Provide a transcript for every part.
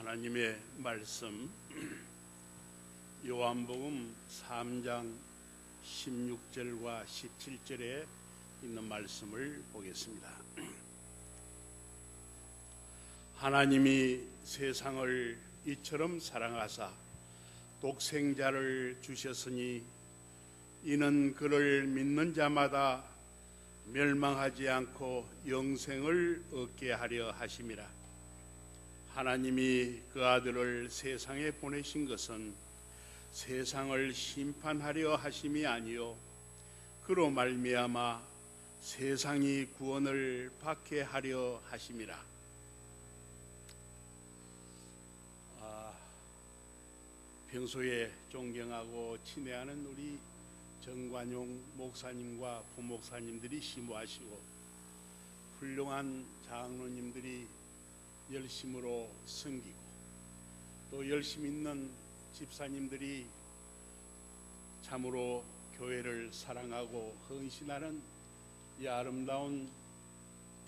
하나님의 말씀 요한복음 3장 16절과 17절에 있는 말씀을 보겠습니다. 하나님이 세상을 이처럼 사랑하사 독생자를 주셨으니 이는 그를 믿는 자마다 멸망하지 않고 영생을 얻게 하려 하심이라. 하나님이 그 아들을 세상에 보내신 것은 세상을 심판하려 하심이 아니요 그로 말미암아 세상이 구원을 받게 하려 하심이라. 평소에 존경하고 친애하는 우리 정관용 목사님과 부목사님들이 심부하시고 훌륭한 장로님들이 열심으로 섬기고 또 열심 있는 집사님들이 참으로 교회를 사랑하고 헌신하는 이 아름다운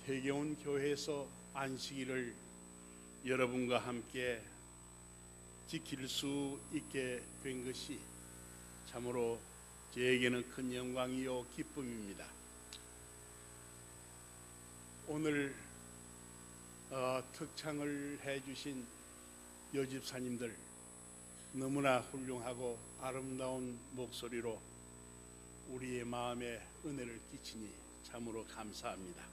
태계원 교회에서 안식일을 여러분과 함께 지킬 수 있게 된 것이 참으로 저에게는 큰 영광이요 기쁨입니다. 오늘 특창을 해주신 여집사님들 너무나 훌륭하고 아름다운 목소리로 우리의 마음에 은혜를 끼치니 참으로 감사합니다.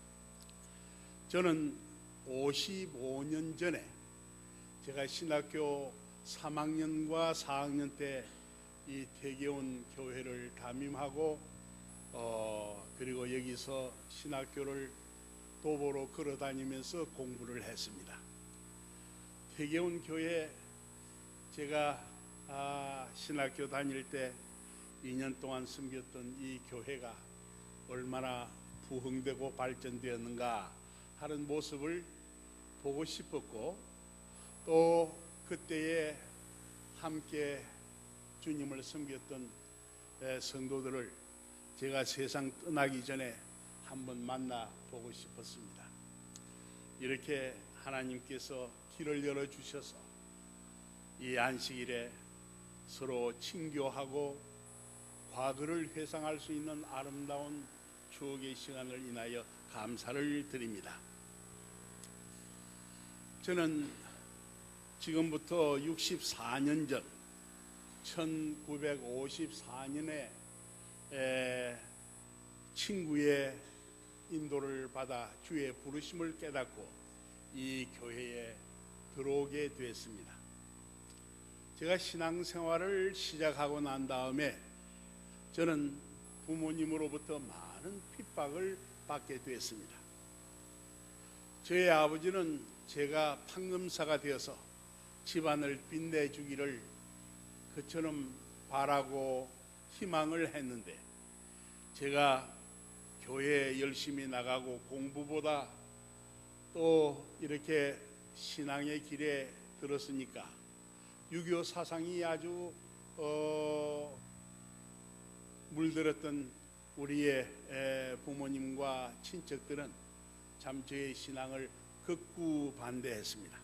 저는 55년 전에 제가 신학교 3학년과 4학년 때 이 태계원 교회를 담임하고 그리고 여기서 신학교를 도보로 걸어다니면서 공부를 했습니다. 태계원 교회 제가 신학교 다닐 때 2년 동안 섬겼던 이 교회가 얼마나 부흥되고 발전되었는가 하는 모습을 보고 싶었고 또 그때에 함께 주님을 섬겼던 성도들을 제가 세상 떠나기 전에 한번 만나보고 싶었습니다. 이렇게 하나님께서 길을 열어주셔서 이 안식일에 서로 친교하고 과거를 회상할 수 있는 아름다운 추억의 시간을 인하여 감사를 드립니다. 저는 지금부터 64년 전 1954년에 친구의 인도를 받아 주의 부르심을 깨닫고 이 교회에 들어오게 되었습니다. 제가 신앙생활을 시작하고 난 다음에 저는 부모님으로부터 많은 핍박을 받게 되었습니다. 저희 아버지는 제가 판검사가 되어서 집안을 빛내주기를 그처럼 바라고 희망을 했는데 제가 교회에 열심히 나가고 공부보다 또 이렇게 신앙의 길에 들었으니까 유교 사상이 아주 물들었던 우리의 부모님과 친척들은 참 저의 신앙을 극구 반대했습니다.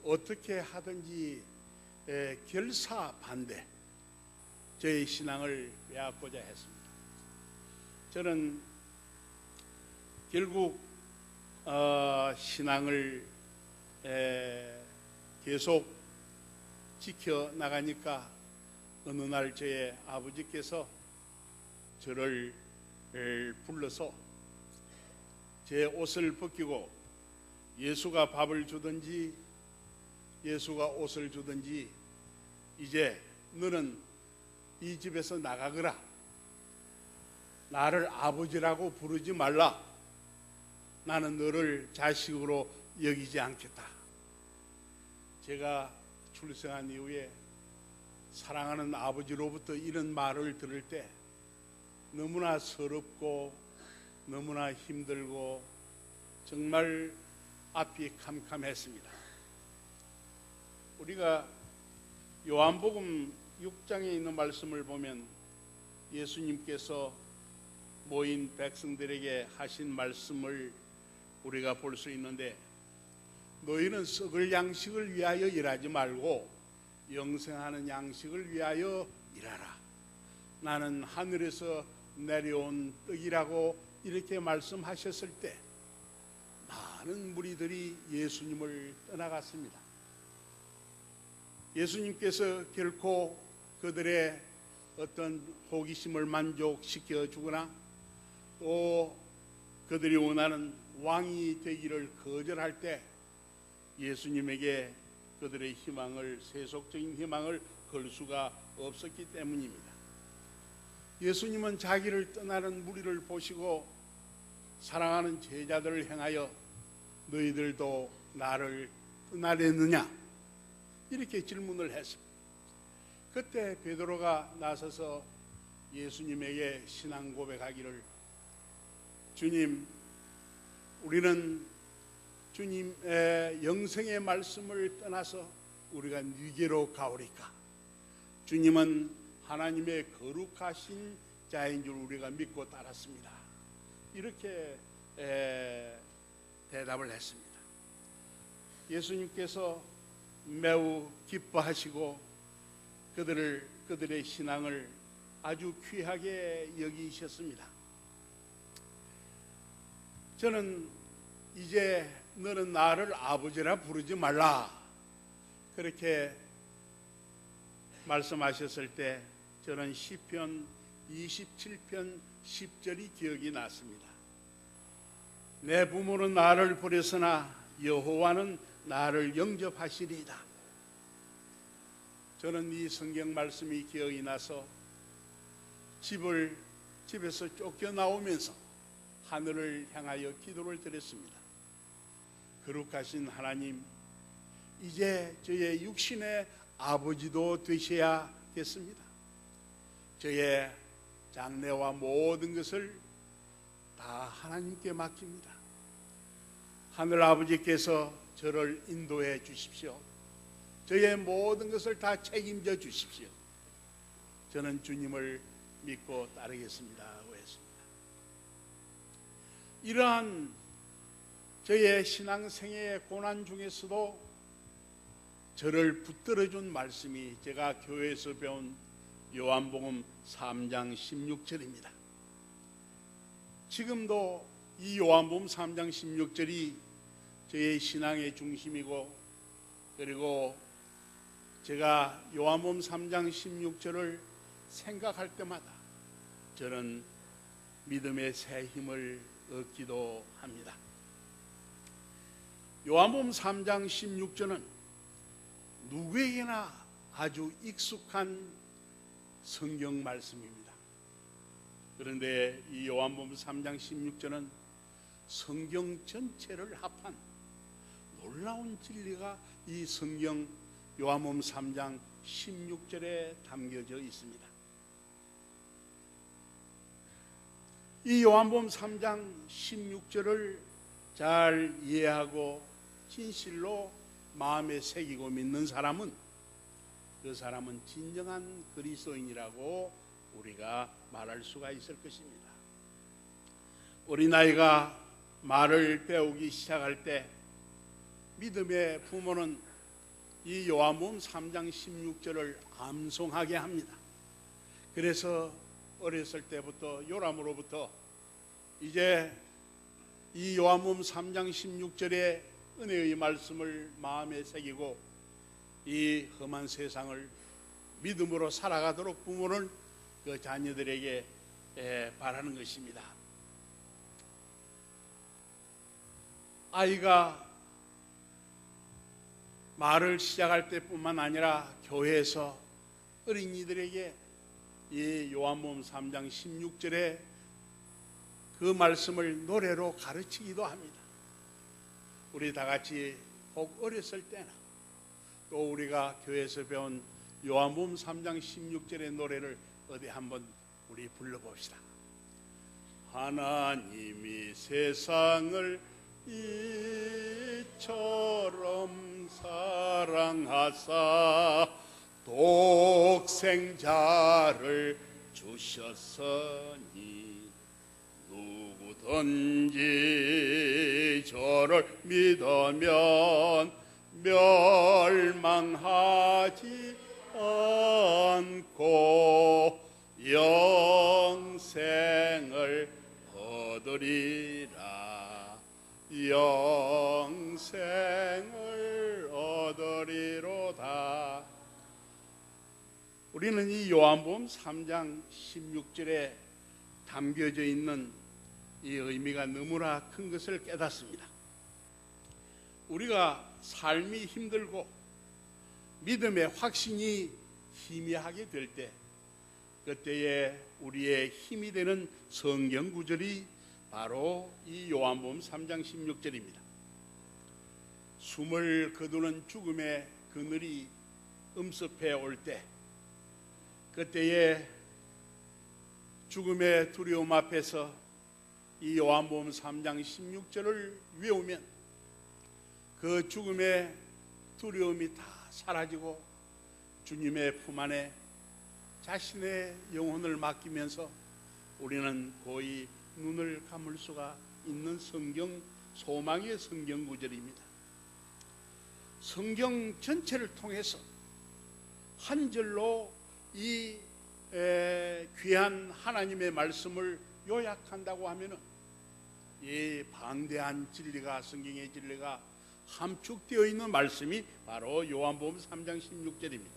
어떻게 하든지 결사 반대 저의 신앙을 빼앗고자 했습니다. 저는 결국 신앙을 계속 지켜나가니까 어느 날 저의 아버지께서 저를 불러서 제 옷을 벗기고 예수가 밥을 주든지 예수가 옷을 주든지 이제 너는 이 집에서 나가거라. 나를 아버지라고 부르지 말라. 나는 너를 자식으로 여기지 않겠다. 제가 출생한 이후에 사랑하는 아버지로부터 이런 말을 들을 때 너무나 서럽고 너무나 힘들고 정말 앞이 캄캄했습니다. 우리가 요한복음 6장에 있는 말씀을 보면 예수님께서 모인 백성들에게 하신 말씀을 우리가 볼 수 있는데 너희는 썩을 양식을 위하여 일하지 말고 영생하는 양식을 위하여 일하라. 나는 하늘에서 내려온 떡이라고 이렇게 말씀하셨을 때 많은 무리들이 예수님을 떠나갔습니다. 예수님께서 결코 그들의 어떤 호기심을 만족시켜 주거나 또 그들이 원하는 왕이 되기를 거절할 때 예수님에게 그들의 희망을, 세속적인 희망을 걸 수가 없었기 때문입니다. 예수님은 자기를 떠나는 무리를 보시고 사랑하는 제자들을 향하여 너희들도 나를 떠나려느냐 이렇게 질문을 했습니다. 그때 베드로가 나서서 예수님에게 신앙 고백하기를, 주님, 우리는 주님의 영생의 말씀을 떠나서 우리가 네게로 가오리까? 주님은 하나님의 거룩하신 자인 줄 우리가 믿고 따랐습니다. 이렇게 대답을 했습니다. 예수님께서 매우 기뻐하시고 그들의 신앙을 아주 귀하게 여기셨습니다. 저는 이제 너는 나를 아버지라 부르지 말라 그렇게 말씀하셨을 때 저는 시편 27편 10절이 기억이 났습니다. 내 부모는 나를 버렸으나 여호와는 나를 영접하시리이다. 저는 이 성경 말씀이 기억이 나서 집에서 쫓겨나오면서 하늘을 향하여 기도를 드렸습니다. 거룩하신 하나님, 이제 저의 육신의 아버지도 되셔야겠습니다. 저의 장래와 모든 것을 다 하나님께 맡깁니다. 하늘 아버지께서 저를 인도해 주십시오. 저의 모든 것을 다 책임져 주십시오. 저는 주님을 믿고 따르겠습니다 하고 했습니다. 이러한 저의 신앙생애의 고난 중에서도 저를 붙들어준 말씀이 제가 교회에서 배운 요한복음 3장 16절입니다. 지금도 이 요한복음 3장 16절이 저의 신앙의 중심이고, 그리고 제가 요한복음 3장 16절을 생각할 때마다 저는 믿음의 새 힘을 얻기도 합니다. 요한복음 3장 16절은 누구에게나 아주 익숙한 성경 말씀입니다. 그런데 이 요한복음 3장 16절은 성경 전체를 합한 놀라운 진리가 이 성경 요한복음 3장 16절에 담겨져 있습니다. 이 요한복음 3장 16절을 잘 이해하고 진실로 마음에 새기고 믿는 사람은 그 사람은 진정한 그리스도인이라고 우리가 말할 수가 있을 것입니다. 어린아이가 말을 배우기 시작할 때 믿음의 부모는 이 요한복음 3장 16절을 암송하게 합니다. 그래서 어렸을 때부터 요람으로부터 이제 이 요한복음 3장 16절의 은혜의 말씀을 마음에 새기고 이 험한 세상을 믿음으로 살아가도록 부모는 그 자녀들에게 바라는 것입니다. 아이가 말을 시작할 때뿐만 아니라 교회에서 어린이들에게 이 요한복음 3장 16절에 그 말씀을 노래로 가르치기도 합니다. 우리 다 같이 혹 어렸을 때나 또 우리가 교회에서 배운 요한복음 3장 16절의 노래를 어디 한번 우리 불러봅시다. 하나님이 세상을 이처럼 사랑하사 독생자를 주셨으니 누구도 누구든지 저를 믿으면 멸망하지 않고 영생을 얻으리라. 영생을 얻으리로다. 우리는 이 요한복음 3장 16절에 담겨져 있는 이 의미가 너무나 큰 것을 깨닫습니다. 우리가 삶이 힘들고 믿음의 확신이 희미하게 될 때, 그때에 우리의 힘이 되는 성경 구절이 바로 이 요한복음 3장 16절입니다. 숨을 거두는 죽음의 그늘이 음습해 올 때, 그때에 죽음의 두려움 앞에서 이 요한복음 3장 16절을 외우면 그 죽음의 두려움이 다 사라지고 주님의 품 안에 자신의 영혼을 맡기면서 우리는 거의 눈을 감을 수가 있는 소망의 성경 구절입니다. 성경 전체를 통해서 한 절로 이 귀한 하나님의 말씀을 요약한다고 하면은 이 방대한 진리가, 성경의 진리가 함축되어 있는 말씀이 바로 요한복음 3장 16절입니다.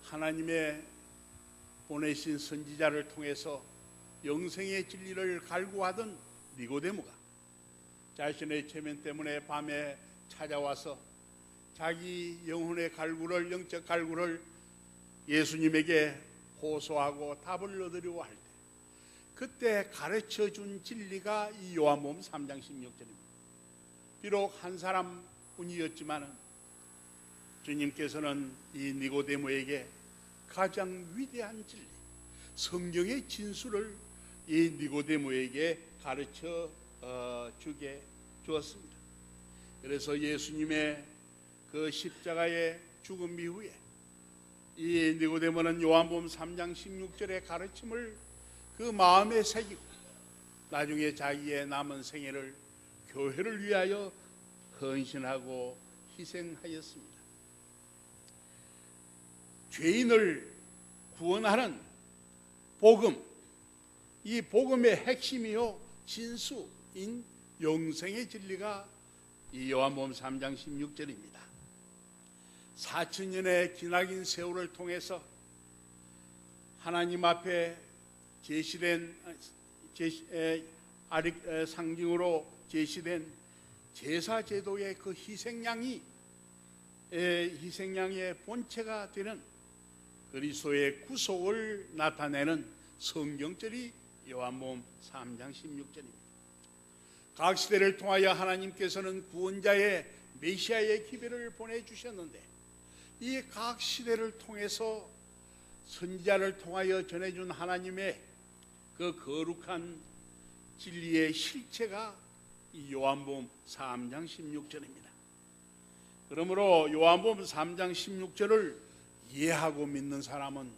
하나님의 보내신 선지자를 통해서 영생의 진리를 갈구하던 니고데모가 자신의 체면 때문에 밤에 찾아와서 자기 영혼의 갈구를, 영적 갈구를 예수님에게 호소하고 답을 얻으려고 할 때, 그때 가르쳐준 진리가 이 요한복음 3장 16절입니다. 비록 한 사람뿐이었지만 주님께서는 이 니고데모에게 가장 위대한 진리, 성경의 진수를 이 니고데모에게 가르쳐 주었습니다. 그래서 예수님의 그 십자가의 죽음 이후에 이 니고데모는 요한복음 3장 16절의 가르침을 그 마음에 새기고 나중에 자기의 남은 생애를 교회를 위하여 헌신하고 희생하였습니다. 죄인을 구원하는 복음, 이 복음의 핵심이요 진수인 영생의 진리가 이 요한복음 3장 16절입니다. 4000년의 기나긴 세월을 통해서 하나님 앞에 제시된 상징으로 제시된 제사제도의 그 희생양의 본체가 되는 그리스도의 구속을 나타내는 성경절이 요한복음 3장 16절입니다. 각 시대를 통하여 하나님께서는 구원자의 메시아의 기별을 보내주셨는데, 이 각 시대를 통해서 선지자를 통하여 전해준 하나님의 그 거룩한 진리의 실체가 이 요한복음 3장 16절입니다. 그러므로 요한복음 3장 16절을 이해하고 믿는 사람은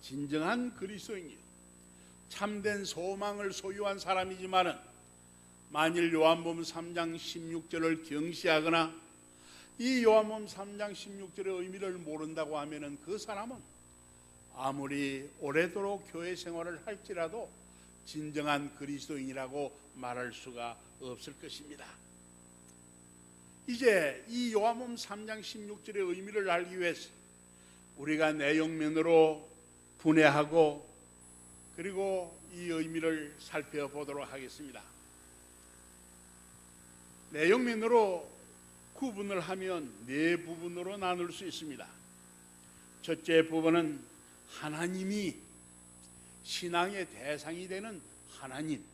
진정한 그리스도인이요 참된 소망을 소유한 사람이지만은, 만일 요한복음 3장 16절을 경시하거나 이 요한복음 3장 16절의 의미를 모른다고 하면은 그 사람은 아무리 오래도록 교회 생활을 할지라도 진정한 그리스도인이라고 말할 수가 없을 것입니다. 이제 이 요한복음 3장 16절의 의미를 알기 위해서 우리가 내용면으로 분해하고 그리고 이 의미를 살펴보도록 하겠습니다. 내용면으로 구분을 하면 네 부분으로 나눌 수 있습니다. 첫째 부분은 하나님이 신앙의 대상이 되는 하나님,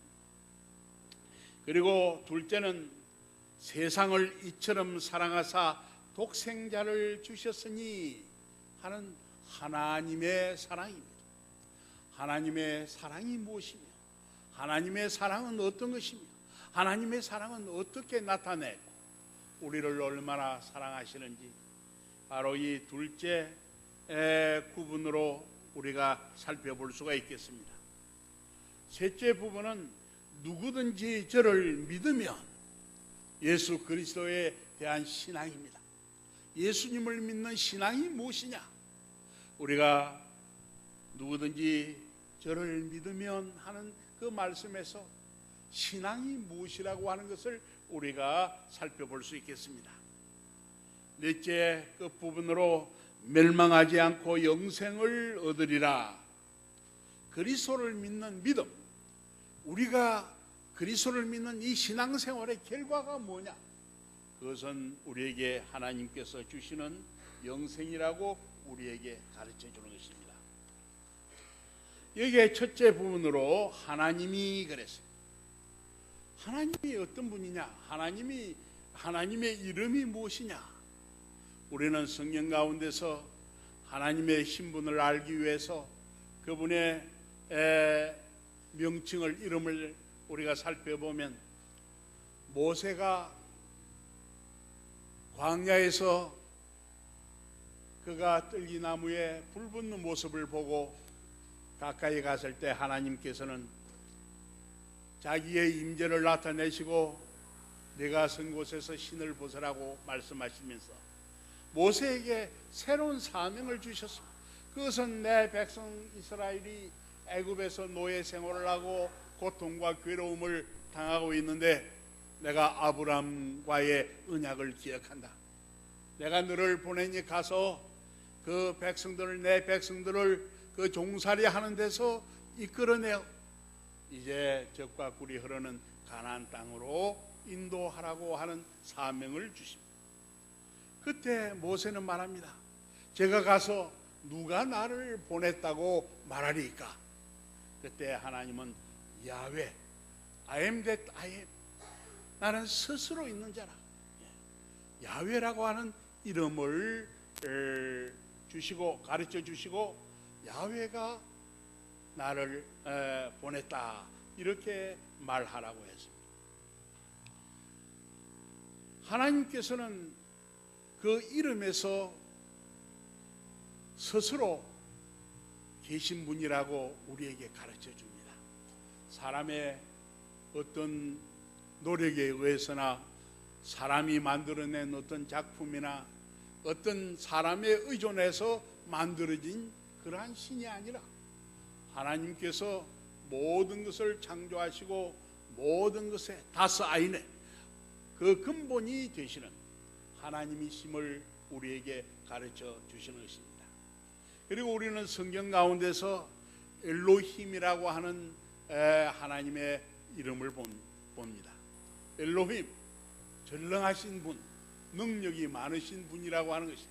그리고 둘째는 세상을 이처럼 사랑하사 독생자를 주셨으니 하는 하나님의 사랑입니다. 하나님의 사랑이 무엇이며, 하나님의 사랑은 어떤 것이며, 하나님의 사랑은 어떻게 나타내고 우리를 얼마나 사랑하시는지, 바로 이 둘째 구분으로 우리가 살펴볼 수가 있겠습니다. 셋째 부분은 누구든지 저를 믿으면 예수 그리스도에 대한 신앙입니다. 예수님을 믿는 신앙이 무엇이냐? 우리가 누구든지 저를 믿으면 하는 그 말씀에서 신앙이 무엇이라고 하는 것을 우리가 살펴볼 수 있겠습니다. 넷째 그 부분으로 멸망하지 않고 영생을 얻으리라. 그리스도를 믿는 믿음, 우리가 그리스도를 믿는 이 신앙생활의 결과가 뭐냐? 그것은 우리에게 하나님께서 주시는 영생이라고 우리에게 가르쳐 주는 것입니다. 여기에 첫째 부분으로 하나님이 그랬어요. 하나님이 어떤 분이냐? 하나님의 이름이 무엇이냐? 우리는 성경 가운데서 하나님의 신분을 알기 위해서 그분의 명칭을, 이름을 우리가 살펴보면 모세가 광야에서 그가 떨기나무에 불 붙는 모습을 보고 가까이 갔을 때 하나님께서는 자기의 임재를 나타내시고 내가 선 곳에서 신을 벗으라고 말씀하시면서 모세에게 새로운 사명을 주셨습니다. 그것은 내 백성 이스라엘이 애굽에서 노예 생활을 하고 고통과 괴로움을 당하고 있는데 내가 아브람과의 언약을 기억한다. 내가 너를 보내니 가서 그 백성들을, 내 백성들을 그 종살이 하는 데서 이끌어내어 이제 젖과 꿀이 흐르는 가나안 땅으로 인도하라고 하는 사명을 주십니다. 그때 모세는 말합니다. 제가 가서 누가 나를 보냈다고 말하리까? 그때 하나님은 야훼, I am that I am, 나는 스스로 있는 자라, 야훼라고 하는 이름을 주시고 가르쳐 주시고 야훼가 나를 보냈다 이렇게 말하라고 했습니다. 하나님께서는 그 이름에서 스스로 계신 분이라고 우리에게 가르쳐 줍니다. 사람의 어떤 노력에 의해서나 사람이 만들어낸 어떤 작품이나 어떤 사람에 의존해서 만들어진 그러한 신이 아니라 하나님께서 모든 것을 창조하시고 모든 것의 다스 아인의 그 근본이 되시는 하나님이심을 우리에게 가르쳐 주시는 것입니다. 그리고 우리는 성경 가운데서 엘로힘이라고 하는 하나님의 이름을 봅니다. 엘로힘, 전능하신 분, 능력이 많으신 분이라고 하는 것입니다.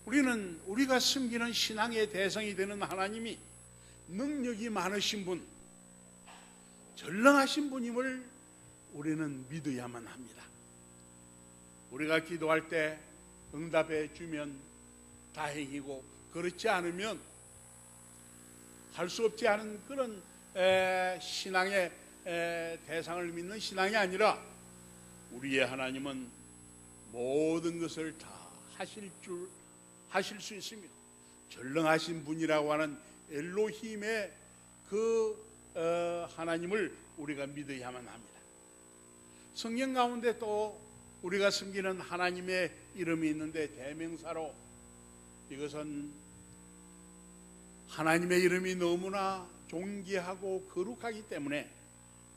우리는 우리가 섬기는 신앙의 대상이 되는 하나님이 능력이 많으신 분, 전능하신 분임을 우리는 믿어야만 합니다. 우리가 기도할 때 응답해 주면 다행이고 그렇지 않으면 할 수 없지 않은 그런 신앙의 대상을 믿는 신앙이 아니라 우리의 하나님은 모든 것을 다 하실 수 있으며 전능하신 분이라고 하는 엘로힘의 그 하나님을 우리가 믿어야만 합니다. 성경 가운데 또 우리가 섬기는 하나님의 이름이 있는데 대명사로, 이것은 하나님의 이름이 너무나 존귀하고 거룩하기 때문에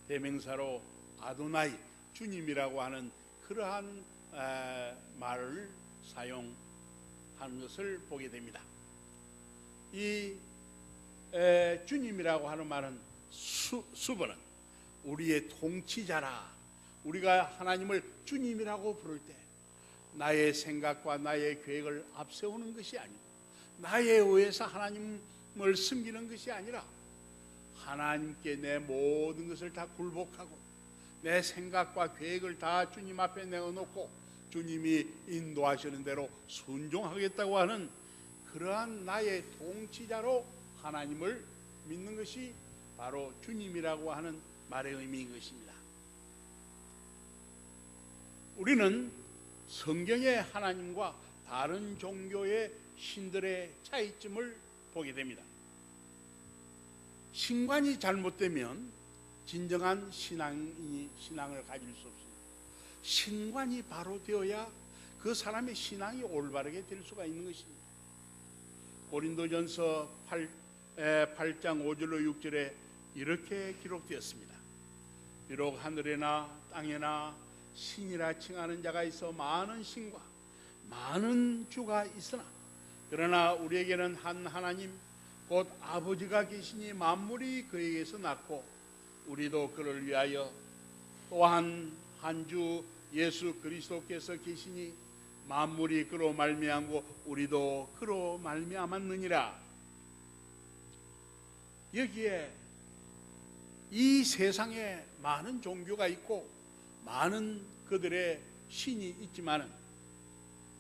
대명사로 아도나이, 주님이라고 하는 그러한 말을 사용하는 것을 보게 됩니다. 이 주님이라고 하는 말은 수번은 우리의 통치자라. 우리가 하나님을 주님이라고 부를 때 나의 생각과 나의 계획을 앞세우는 것이 아니고 나에 의해서 하나님을 섬기는 것이 아니라 하나님께 내 모든 것을 다 굴복하고 내 생각과 계획을 다 주님 앞에 내어놓고 주님이 인도하시는 대로 순종하겠다고 하는 그러한 나의 통치자로 하나님을 믿는 것이 바로 주님이라고 하는 말의 의미인 것입니다. 우리는 성경의 하나님과 다른 종교의 신들의 차이점을 보게 됩니다. 신관이 잘못되면 진정한 신앙을 가질 수 없습니다. 신관이 바로 되어야 그 사람의 신앙이 올바르게 될 수가 있는 것입니다. 고린도전서 8장 5절로 6절에 이렇게 기록되었습니다. 비록 하늘에나 땅에나 신이라 칭하는 자가 있어 많은 신과 많은 주가 있으나 그러나 우리에게는 한 하나님 곧 아버지가 계시니 만물이 그에게서 났고 우리도 그를 위하여 또한 한 주 예수 그리스도께서 계시니 만물이 그로 말미암고 우리도 그로 말미암았느니라. 여기에 이 세상에 많은 종교가 있고 많은 그들의 신이 있지만은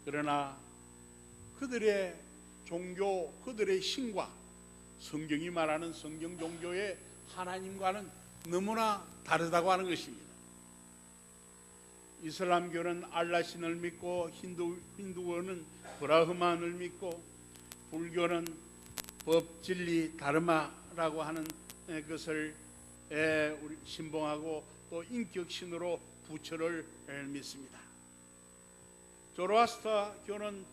그러나 그들의 종교, 그들의 신과 성경이 말하는 성경 종교의 하나님과는 너무나 다르다고 하는 것입니다. 이슬람교는 알라신을 믿고 힌두교는 브라흐만을 믿고 불교는 법진리 다르마라고 하는 것을 우리 신봉하고 또 인격신으로 부처를 믿습니다. 조로아스터교는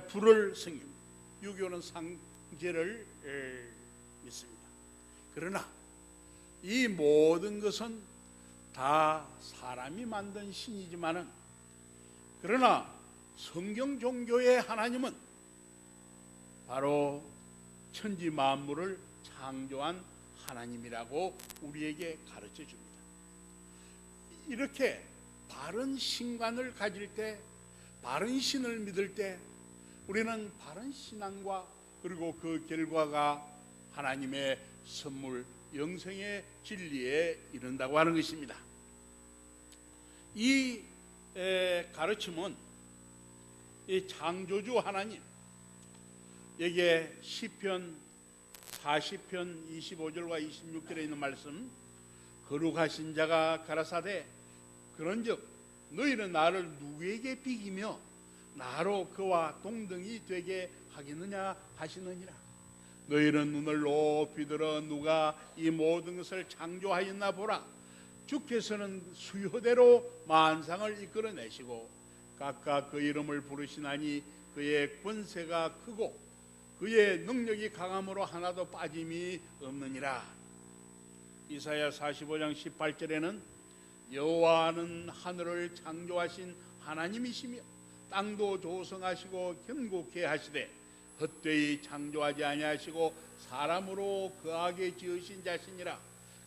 불을 섬깁니다. 유교는 상제를 믿습니다. 그러나 이 모든 것은 다 사람이 만든 신이지만은 그러나 성경 종교의 하나님은 바로 천지 만물을 창조한 하나님이라고 우리에게 가르쳐 줍니다. 이렇게 바른 신관을 가질 때, 바른 신을 믿을 때 우리는 바른 신앙과 그리고 그 결과가 하나님의 선물, 영생의 진리에 이른다고 하는 것입니다. 이 가르침은 이 창조주 하나님, 여기에 시편 40편 25절과 26절에 있는 말씀, 거룩하신 자가 가라사대 그런즉 너희는 나를 누구에게 비기며 나로 그와 동등이 되게 하겠느냐 하시느니라. 너희는 눈을 높이 들어 누가 이 모든 것을 창조하였나 보라. 주께서는 수효대로 만상을 이끌어내시고 각각 그 이름을 부르시나니 그의 권세가 크고 그의 능력이 강함으로 하나도 빠짐이 없느니라. 이사야 45장 18절에는 여호와는 하늘을 창조하신 하나님이시며 땅도 조성하시고 견고케 하시되 헛되이 창조하지 아니하시고 사람으로 거하게 지으신 자시니라.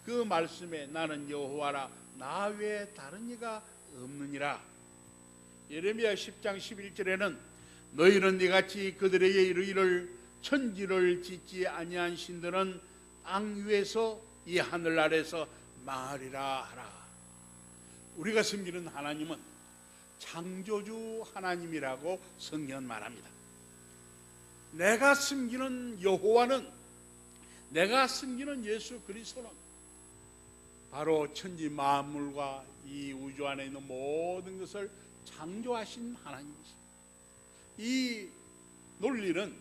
그 말씀에 나는 여호와라 나 외에 다른 이가 없느니라. 예레미야 10장 11절에는 너희는 이같이 그들에게 이르기를 천지를 짓지 아니한 신들은 땅 위에서 이 하늘 아래서 말이라 하라. 우리가 섬기는 하나님은 창조주 하나님이라고 성경은 말합니다. 내가 섬기는 여호와는, 내가 섬기는 예수 그리스도는 바로 천지 만물과 이 우주 안에 있는 모든 것을 창조하신 하나님이십니다. 이 논리는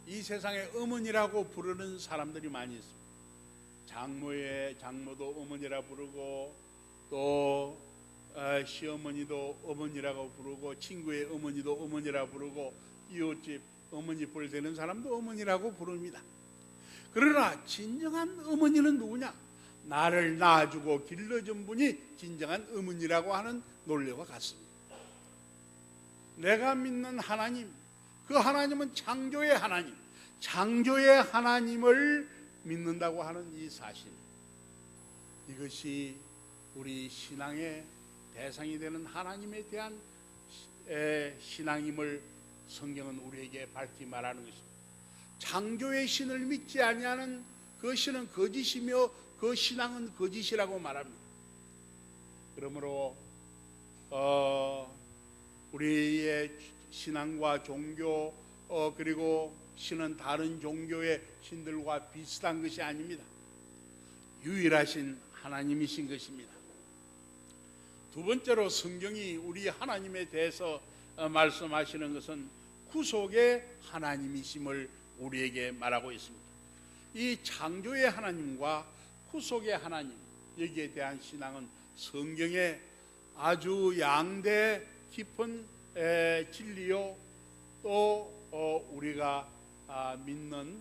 이 세상에 어머니라고 부르는 사람들이 많이 있습니다. 장모도 어머니라 부르고 또 시어머니도 어머니라고 부르고 친구의 어머니도 어머니라 부르고 이웃집 어머니 뻘 되는 사람도 어머니라고 부릅니다. 그러나 진정한 어머니는 누구냐? 나를 낳아주고 길러준 분이 진정한 어머니라고 하는 논리와 같습니다. 내가 믿는 하나님, 그 하나님은 창조의 하나님, 창조의 하나님을 믿는다고 하는 이 사실, 이것이 우리 신앙의 대상이 되는 하나님에 대한 신앙임을 성경은 우리에게 밝히 말하는 것입니다. 창조의 신을 믿지 아니하는 그 신은 거짓이며 그 신앙은 거짓이라고 말합니다. 그러므로 우리의 신앙과 종교 그리고 신은 다른 종교의 신들과 비슷한 것이 아닙니다. 유일하신 하나님이신 것입니다. 두 번째로 성경이 우리 하나님에 대해서 말씀하시는 것은 구속의 하나님이심을 우리에게 말하고 있습니다. 이 창조의 하나님과 구속의 하나님, 여기에 대한 신앙은 성경에 아주 양대 깊은 진리요, 또 우리가 믿는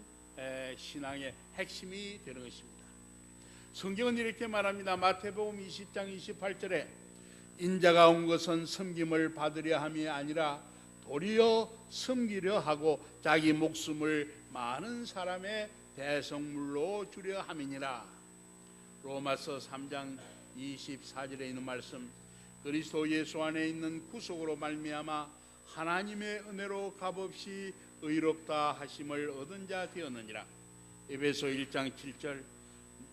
신앙의 핵심이 되는 것입니다. 성경은 이렇게 말합니다. 마태복음 20장 28절에 인자가 온 것은 섬김을 받으려 함이 아니라 도리어 섬기려 하고 자기 목숨을 많은 사람의 대성물로 주려 함이니라. 로마서 3장 24절에 있는 말씀, 그리스도 예수 안에 있는 구속으로 말미암아 하나님의 은혜로 값없이 의롭다 하심을 얻은 자 되었느니라. 에베소 1장 7절,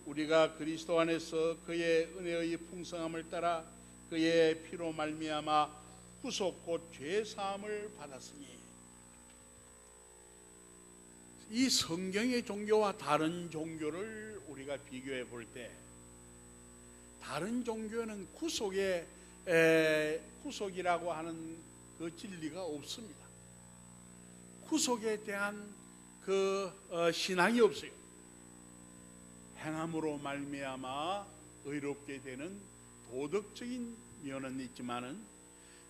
우리가 그리스도 안에서 그의 은혜의 풍성함을 따라 그의 피로 말미암아 구속 곧 죄 사함을 받았으니. 이 성경의 종교와 다른 종교를 우리가 비교해 볼 때, 다른 종교는 구속이라고 하는 그 진리가 없습니다. 구속에 대한 그 신앙이 없어요. 행함으로 말미암아 의롭게 되는 도덕적인 면은 있지만은,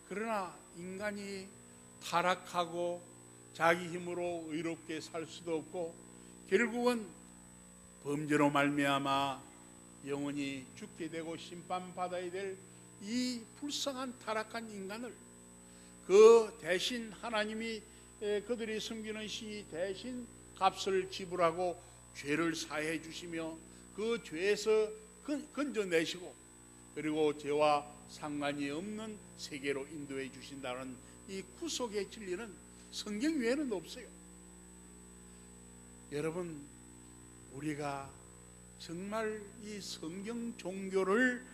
그러나 인간이 타락하고 자기 힘으로 의롭게 살 수도 없고 결국은 범죄로 말미암아 영원히 죽게 되고 심판받아야 될 이 불쌍한 타락한 인간을 그 대신 하나님이, 그들이 섬기는 신이 대신 값을 지불하고 죄를 사해 주시며 그 죄에서 건져내시고, 그리고 죄와 상관이 없는 세계로 인도해 주신다는 이 구속의 진리는 성경 외에는 없어요. 여러분, 우리가 정말 이 성경 종교를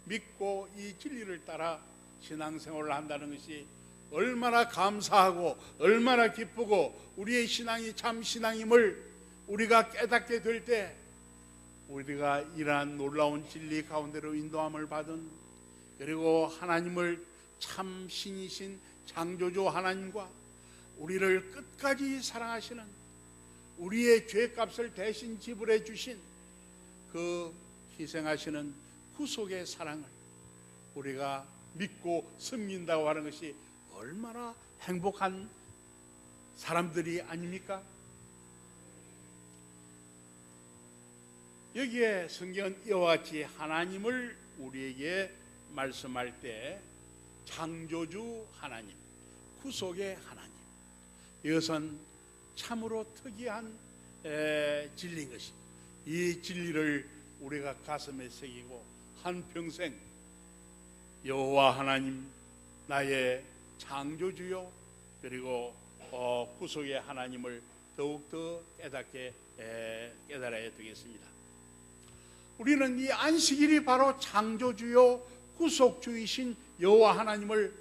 믿고 이 진리를 따라 신앙생활을 한다는 것이 얼마나 감사하고 얼마나 기쁘고, 우리의 신앙이 참 신앙임을 우리가 깨닫게 될 때 우리가 이러한 놀라운 진리 가운데로 인도함을 받은, 그리고 하나님을 참 신이신 창조주 하나님과 우리를 끝까지 사랑하시는, 우리의 죄값을 대신 지불해 주신 그 희생하시는 구속의 사랑을 우리가 믿고 섬긴다고 하는 것이 얼마나 행복한 사람들이 아닙니까? 여기에 성경은 이와 같이 하나님을 우리에게 말씀할 때 창조주 하나님, 구속의 하나님, 이것은 참으로 특이한 진리인 것입니다. 이 진리를 우리가 가슴에 새기고 한평생 여호와 하나님, 나의 창조주요, 그리고 구속의 하나님을 더욱더 깨달아야 되겠습니다. 우리는 이 안식일이 바로 창조주요 구속주이신 여호와 하나님을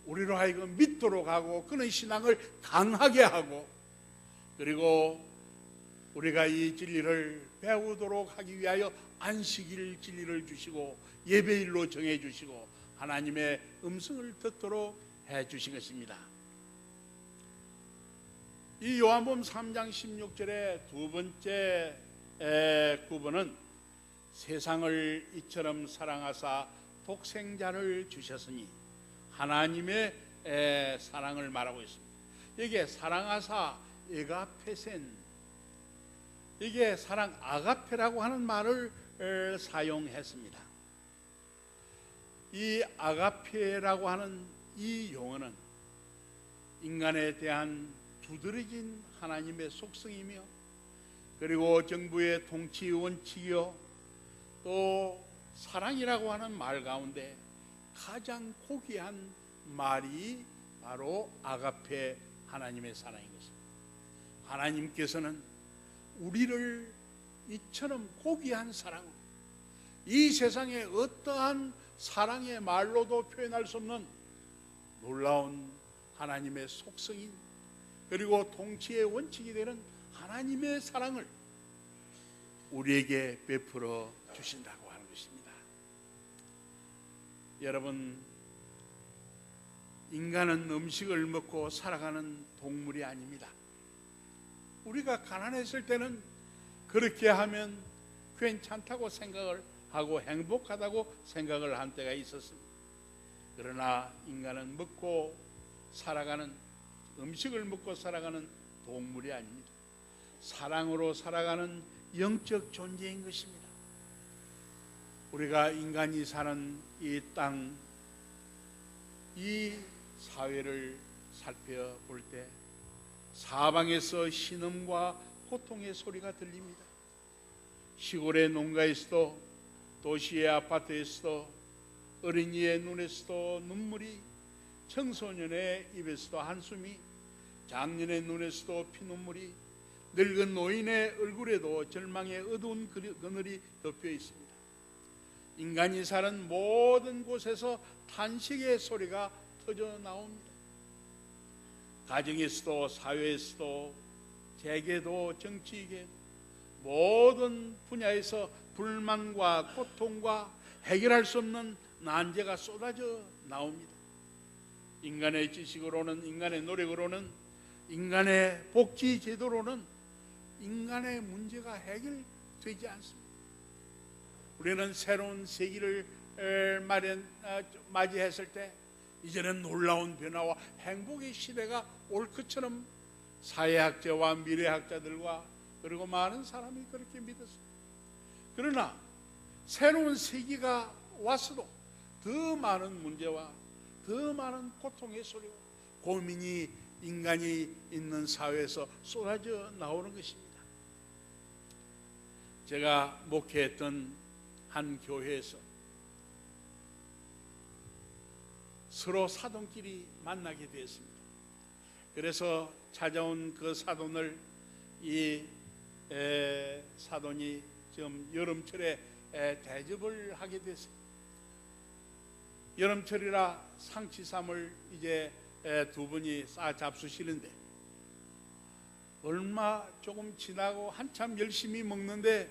우리로 하여금 믿도록 하고, 그는 신앙을 강하게 하고, 그리고 우리가 이 진리를 배우도록 하기 위하여 안식일 진리를 주시고 예배일로 정해 주시고 하나님의 음성을 듣도록 해 주신 것입니다. 이 요한복음 3장 16절의 두 번째 구번은 세상을 이처럼 사랑하사 독생자를 주셨으니, 하나님의 사랑을 말하고 있습니다. 여기에 사랑하사 에가페센, 이게 사랑 아가페라고 하는 말을 사용했습니다. 이 아가페라고 하는 이 용어는 인간에 대한 두드러진 하나님의 속성이며, 그리고 정부의 통치 원칙이요, 또 사랑이라고 하는 말 가운데 가장 고귀한 말이 바로 아가페, 하나님의 사랑인 것입니다. 하나님께서는 우리를 이처럼 고귀한 사랑으로, 이 세상에 어떠한 사랑의 말로도 표현할 수 없는 놀라운 하나님의 속성인, 그리고 통치의 원칙이 되는 하나님의 사랑을 우리에게 베풀어 주신다고 하는 것입니다. 여러분, 인간은 음식을 먹고 살아가는 동물이 아닙니다. 우리가 가난했을 때는 그렇게 하면 괜찮다고 생각을 하고 행복하다고 생각을 한 때가 있었습니다. 그러나 인간은 먹고 살아가는, 음식을 먹고 살아가는 동물이 아닙니다. 사랑으로 살아가는 영적 존재인 것입니다. 우리가 인간이 사는 이 땅, 이 사회를 살펴볼 때 사방에서 신음과 고통의 소리가 들립니다. 시골의 농가에서도, 도시의 아파트에서도, 어린이의 눈에서도 눈물이, 청소년의 입에서도 한숨이, 장년의 눈에서도 피눈물이, 늙은 노인의 얼굴에도 절망의 어두운 그늘이 덮여 있습니다. 인간이 사는 모든 곳에서 탄식의 소리가 터져 나옵니다. 가정에서도, 사회에서도, 재계도, 정치계, 모든 분야에서 불만과 고통과 해결할 수 없는 난제가 쏟아져 나옵니다. 인간의 지식으로는, 인간의 노력으로는, 인간의 복지 제도로는 인간의 문제가 해결되지 않습니다. 우리는 새로운 세기를 맞이했을 때 이제는 놀라운 변화와 행복의 시대가 올 것처럼 사회학자와 미래학자들과 그리고 많은 사람이 그렇게 믿었습니다. 그러나 새로운 세기가 왔어도 더 많은 문제와 더 많은 고통의 소리와 고민이 인간이 있는 사회에서 쏟아져 나오는 것입니다. 제가 목회했던 한 교회에서 서로 사돈끼리 만나게 되었습니다. 그래서 찾아온 그 사돈을 이 사돈이 지금 여름철에 대접을 하게 됐어요. 여름철이라 상치삼을 이제 두 분이 싸 잡수시는데 얼마 조금 지나고 한참 열심히 먹는데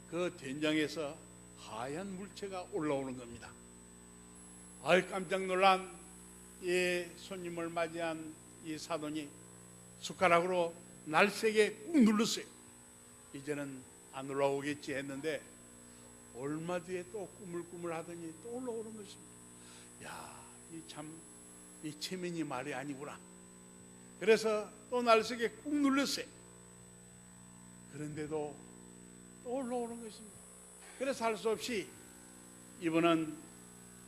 그 된장에서 하얀 물체가 올라오는 겁니다. 아이, 깜짝 놀란 이 손님을 맞이한 이 사돈이 숟가락으로 날쌔게 꾹 눌렀어요. 이제는 안 올라오겠지 했는데 얼마 뒤에 또 꾸물꾸물 하더니 또 올라오는 것입니다. 야, 이 체면이 말이 아니구나. 그래서 또 날쌔게 꾹 눌렀어요. 그런데도 또 올라오는 것입니다. 그래서 할 수 없이 이분은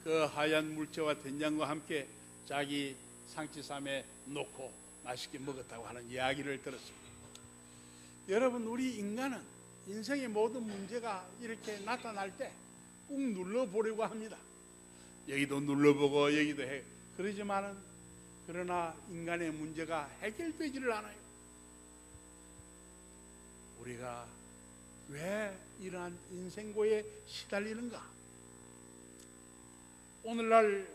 그 하얀 물체와 된장과 함께 자기 상치삼에 놓고 맛있게 먹었다고 하는 이야기를 들었습니다. 여러분, 우리 인간은 인생의 모든 문제가 이렇게 나타날 때 꾹 눌러보려고 합니다. 여기도 눌러보고 여기도 해. 그러지만은 그러나 인간의 문제가 해결되지를 않아요. 우리가 왜 이러한 인생고에 시달리는가? 오늘날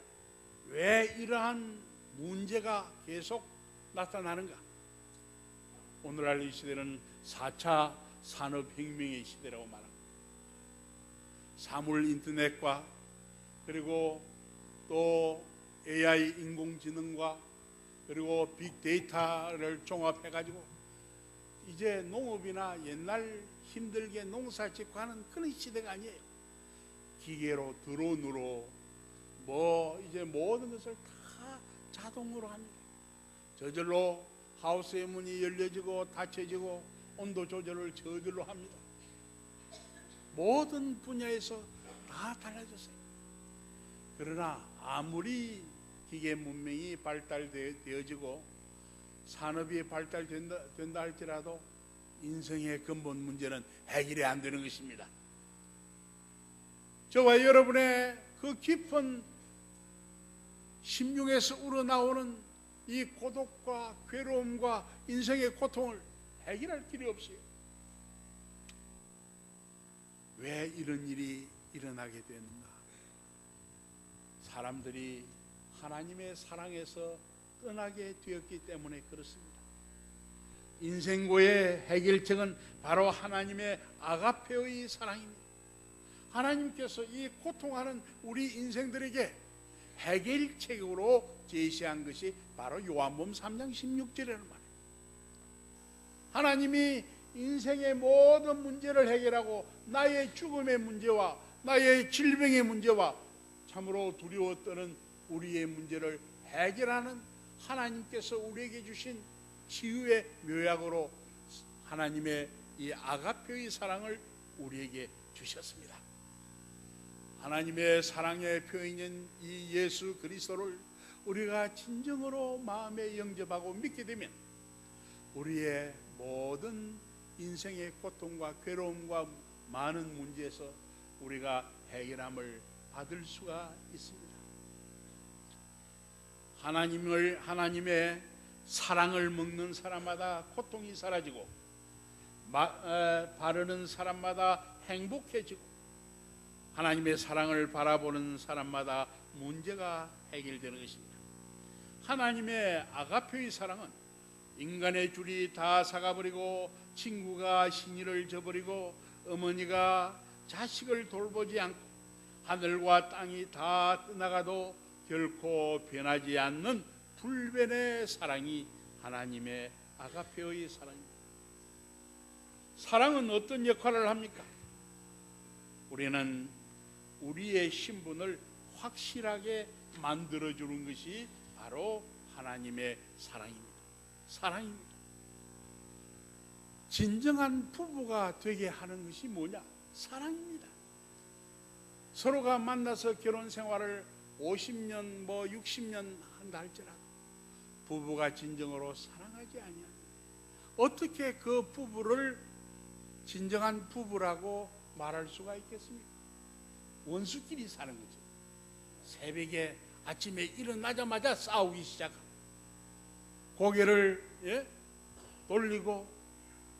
왜 이러한 문제가 계속 나타나는가? 오늘날 이 시대는 4차 산업혁명의 시대라고 말합니다. 사물 인터넷과 그리고 또 AI 인공지능과 그리고 빅데이터를 종합해가지고 이제 농업이나 옛날 힘들게 농사 짓고 하는 그런 시대가 아니에요. 기계로, 드론으로 이제 모든 것을 다 자동으로 합니다. 저절로 하우스의 문이 열려지고 닫혀지고 온도 조절을 저절로 합니다. 모든 분야에서 다 달라졌어요. 그러나 아무리 기계 문명이 발달되어지고 산업이 발달된다 할지라도 인생의 근본 문제는 해결이 안 되는 것입니다. 저와 여러분의 그 깊은 심중에서 우러나오는 이 고독과 괴로움과 인생의 고통을 해결할 길이 없어요. 왜 이런 일이 일어나게 되는가? 사람들이 하나님의 사랑에서 떠나게 되었기 때문에 그렇습니다. 인생고의 해결책은 바로 하나님의 아가페의 사랑입니다. 하나님께서 이 고통하는 우리 인생들에게 해결책으로 제시한 것이 바로 요한복음 3장 16절이라는 말이에요. 하나님이 인생의 모든 문제를 해결하고 나의 죽음의 문제와 나의 질병의 문제와 참으로 두려워 떠는 우리의 문제를 해결하는 하나님께서 우리에게 주신 치유의 묘약으로 하나님의 이 아가페의 사랑을 우리에게 주셨습니다. 하나님의 사랑의 표현인 이 예수 그리스도를 우리가 진정으로 마음에 영접하고 믿게 되면 우리의 모든 인생의 고통과 괴로움과 많은 문제에서 우리가 해결함을 받을 수가 있습니다. 하나님의 사랑을 먹는 사람마다 고통이 사라지고 바르는 사람마다 행복해지고 하나님의 사랑을 바라보는 사람마다 문제가 해결되는 것입니다. 하나님의 아가페의 사랑은 인간의 줄이 다 삭아버리고 친구가 신의를 저버리고 어머니가 자식을 돌보지 않고 하늘과 땅이 다 떠나가도 결코 변하지 않는 불변의 사랑이 하나님의 아가페의 사랑입니다. 사랑은 어떤 역할을 합니까? 우리는 우리의 신분을 확실하게 만들어주는 것이 바로 하나님의 사랑입니다. 사랑입니다. 진정한 부부가 되게 하는 것이 뭐냐? 사랑입니다. 서로가 만나서 결혼 생활을 50년 60년 한다 할지라도 부부가 진정으로 사랑하지 아니하면 어떻게 그 부부를 진정한 부부라고 말할 수가 있겠습니까? 원수끼리 사는 거죠. 새벽에 아침에 일어나자마자 싸우기 시작하고 고개를 돌리고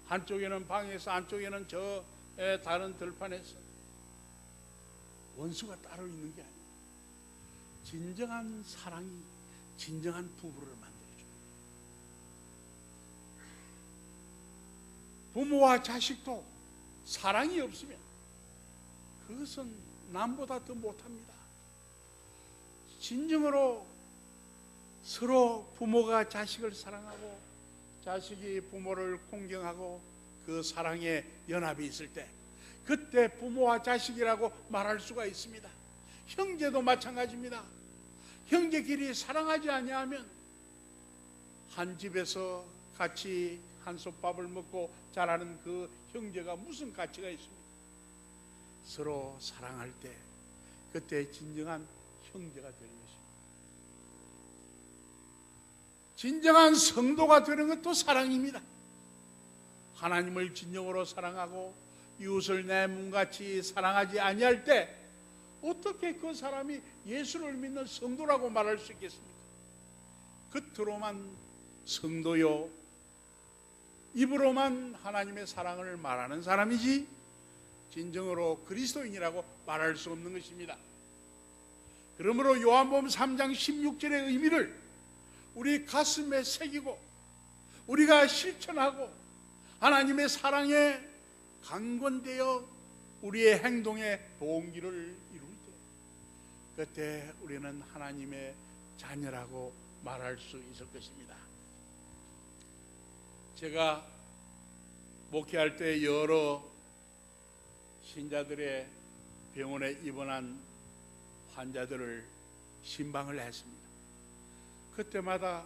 한쪽에는 방에서 한쪽에는 저 다른 들판에서 원수가 따로 있는 게 아니에요. 진정한 사랑이 진정한 부부를 만들어줘요. 부모와 자식도 사랑이 없으면 그것은 남보다 더 못합니다. 진정으로 서로 부모가 자식을 사랑하고 자식이 부모를 공경하고 그 사랑의 연합이 있을 때 그때 부모와 자식이라고 말할 수가 있습니다. 형제도 마찬가지입니다. 형제끼리 사랑하지 아니하면 한 집에서 같이 한솥밥을 먹고 자라는 그 형제가 무슨 가치가 있습니까? 서로 사랑할 때 그때 진정한 형제가 되는 것입니다. 진정한 성도가 되는 것도 사랑입니다. 하나님을 진정으로 사랑하고 이웃을 내 몸같이 사랑하지 아니할 때 어떻게 그 사람이 예수를 믿는 성도라고 말할 수 있겠습니까? 겉으로만 성도요, 입으로만 하나님의 사랑을 말하는 사람이지 진정으로 그리스도인이라고 말할 수 없는 것입니다. 그러므로 요한복음 3장 16절의 의미를 우리 가슴에 새기고 우리가 실천하고 하나님의 사랑에 강건되어 우리의 행동의 동기를 이룰 때 그때 우리는 하나님의 자녀라고 말할 수 있을 것입니다. 제가 목회할 때 여러 신자들의 병원에 입원한 환자들을 신방을 했습니다. 그때마다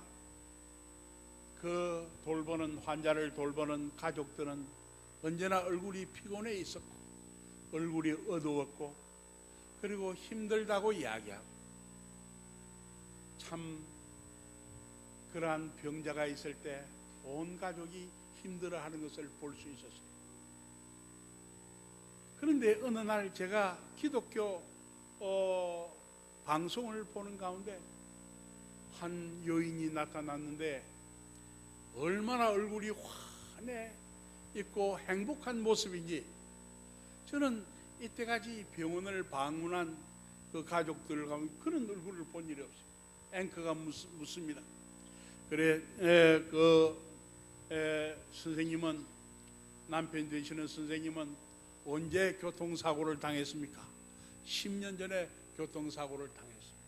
그 돌보는 환자를 돌보는 가족들은 언제나 얼굴이 피곤해 있었고 얼굴이 어두웠고 그리고 힘들다고 이야기하고 참 그러한 병자가 있을 때 온 가족이 힘들어하는 것을 볼 수 있었어요. 그런데 어느 날 제가 기독교 방송을 보는 가운데 한 여인이 나타났는데 얼마나 얼굴이 환해 있고 행복한 모습인지 저는 이때까지 병원을 방문한 그 가족들 가운데 그런 얼굴을 본 일이 없어요. 앵커가 묻습니다. 그래 선생님은 남편 되시는 선생님은 언제 교통사고를 당했습니까? 10년 전에 교통사고를 당했습니다.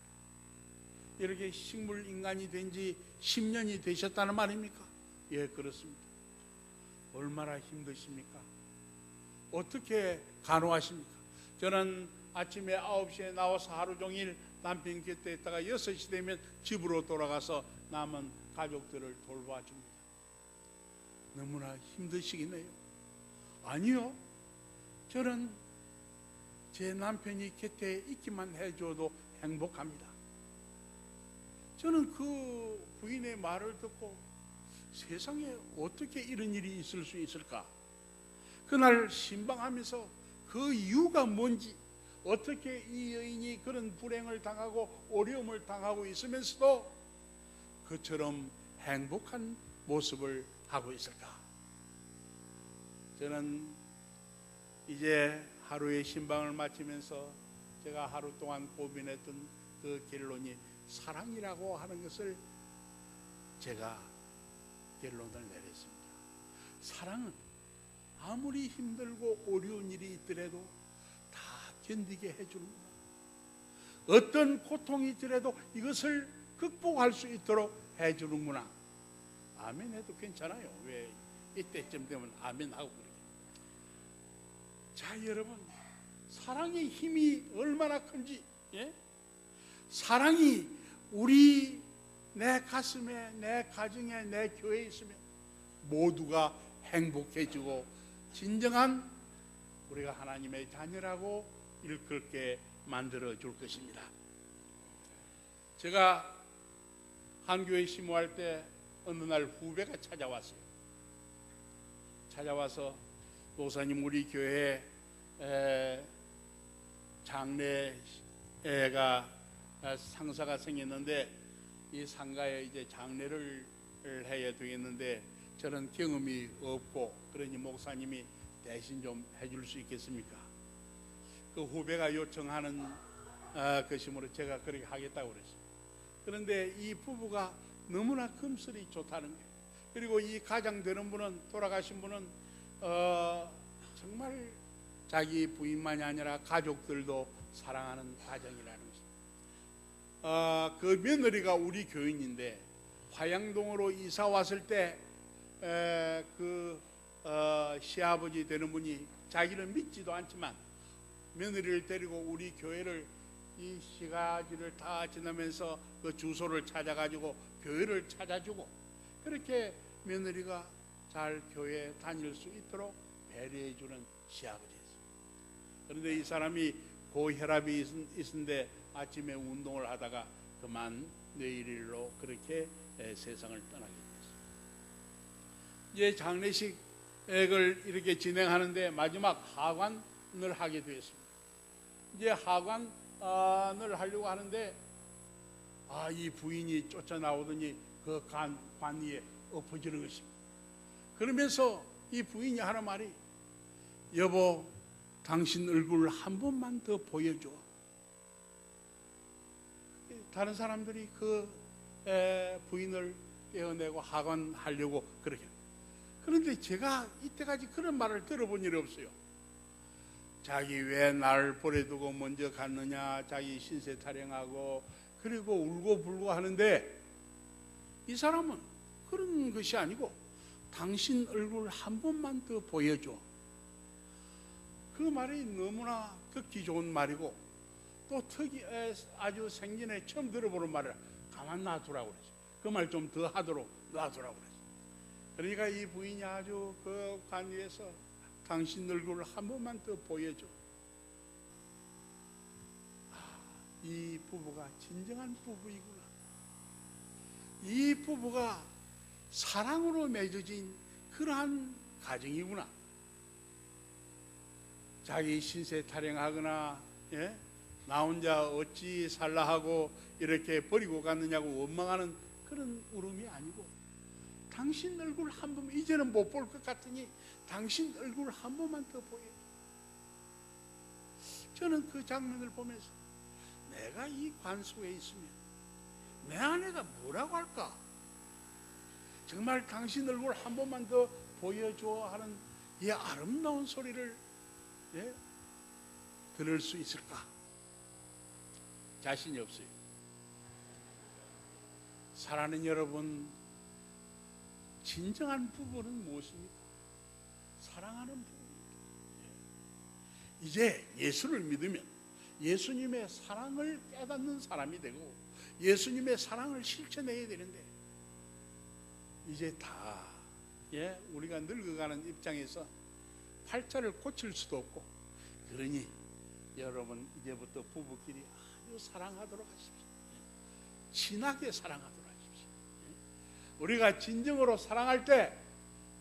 이렇게 식물인간이 된 지 10년이 되셨다는 말입니까? 예, 그렇습니다. 얼마나 힘드십니까? 어떻게 간호하십니까? 저는 아침에 9시에 나와서 하루 종일 남편 곁에 있다가 6시 되면 집으로 돌아가서 남은 가족들을 돌봐줍니다. 너무나 힘드시겠네요. 아니요, 저는 제 남편이 곁에 있기만 해줘도 행복합니다. 저는 그 부인의 말을 듣고 세상에 어떻게 이런 일이 있을 수 있을까? 그날 신방하면서 그 이유가 뭔지, 어떻게 이 여인이 그런 불행을 당하고 어려움을 당하고 있으면서도 그처럼 행복한 모습을 하고 있을까? 저는 이제 하루의 신방을 마치면서 제가 하루 동안 고민했던 그 결론이 사랑이라고 하는 것을 제가 결론을 내렸습니다. 사랑은 아무리 힘들고 어려운 일이 있더라도 다 견디게 해주는구나. 어떤 고통이 있더라도 이것을 극복할 수 있도록 해주는구나. 아멘 해도 괜찮아요. 왜 이때쯤 되면 아멘 하고 그러게. 자, 여러분, 사랑의 힘이 얼마나 큰지, 예? 사랑이 내 가슴에, 내 가정에, 내 교회에 있으면 모두가 행복해지고 진정한 우리가 하나님의 자녀라고 일컬게 만들어 줄 것입니다. 제가 한 교회 심호할 때 어느 날 후배가 찾아왔어요. 찾아와서 목사님, 우리 교회에 장례가 상사가 생겼는데 이 상가에 이제 장례를 해야 되겠는데 저는 경험이 없고 그러니 목사님이 대신 좀 해줄 수 있겠습니까? 그 후배가 요청하는 것이므로 제가 그렇게 하겠다고 그랬어요. 그런데 이 부부가 너무나 금슬이 좋다는 거예요. 그리고 이 가장 되는 분은, 돌아가신 분은 정말 자기 부인만이 아니라 가족들도 사랑하는 가정이라는 것입니다. 그 며느리가 우리 교인인데 화양동으로 이사 왔을 때 시아버지 되는 분이 자기를 믿지도 않지만 며느리를 데리고 우리 교회를 이 시가지를 다 지나면서 그 주소를 찾아가지고 교회를 찾아주고 그렇게 며느리가 잘 교회에 다닐 수 있도록 배려해주는 시아버지였어요. 그런데 이 사람이 고혈압이 있는데 아침에 운동을 하다가 그만 뇌일로 그렇게 세상을 떠나게 됐어요. 이제 장례식을 이렇게 진행하는데 마지막 하관을 하게 되었습니다. 이제 하관을 하려고 하는데 이 부인이 쫓아나오더니 그 관 위에 엎어지는 것입니다. 그러면서 이 부인이 하는 말이, 여보, 당신 얼굴 한 번만 더 보여줘. 다른 사람들이 그 부인을 떼어내고 하관하려고 그렇게. 그런데 제가 이때까지 그런 말을 들어본 일이 없어요. 자기 왜 나를 버려두고 먼저 갔느냐, 자기 신세 타령하고 그리고 울고 불고 하는데 이 사람은 그런 것이 아니고 당신 얼굴 한 번만 더 보여줘. 그 말이 너무나 듣기 좋은 말이고 또 아주 생전에 처음 들어보는 말을 가만 놔두라고 그랬어요. 그 말 좀 더 하도록 놔두라고 그랬어요. 그러니까 이 부인이 아주 그 관 위에서 당신 얼굴을 한 번만 더 보여줘. 이 부부가 진정한 부부이구나. 이 부부가 사랑으로 맺어진 그러한 가정이구나. 자기 신세 타령하거나 나 혼자 어찌 살라 하고 이렇게 버리고 갔느냐고 원망하는 그런 울음이 아니고 당신 얼굴 한 번, 이제는 못 볼 것 같으니 당신 얼굴 한 번만 더 보여. 저는 그 장면을 보면서 내가 이 관 속에 있으면 내 아내가 뭐라고 할까? 정말 당신 얼굴 한 번만 더 보여줘 하는 이 아름다운 소리를 들을 수 있을까? 자신이 없어요. 사랑하는 여러분, 진정한 부부는 무엇입니까? 사랑하는 부분입니다. 이제 예수를 믿으면 예수님의 사랑을 깨닫는 사람이 되고 예수님의 사랑을 실천해야 되는데 이제 다 우리가 늙어가는 입장에서 팔자를 고칠 수도 없고 그러니 여러분 이제부터 부부끼리 아주 사랑하도록 하십시오. 진하게 사랑하도록 하십시오. 우리가 진정으로 사랑할 때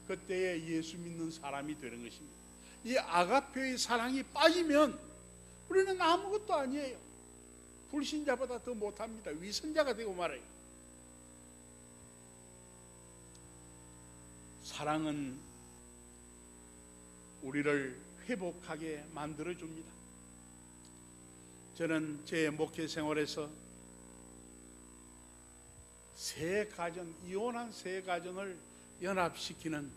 그때에 예수 믿는 사람이 되는 것입니다. 이 아가페의 사랑이 빠지면 우리는 아무것도 아니에요. 불신자보다 더 못합니다. 위선자가 되고 말아요. 사랑은 우리를 회복하게 만들어줍니다. 저는 제 목회 생활에서 이혼한 세 가정을 연합시키는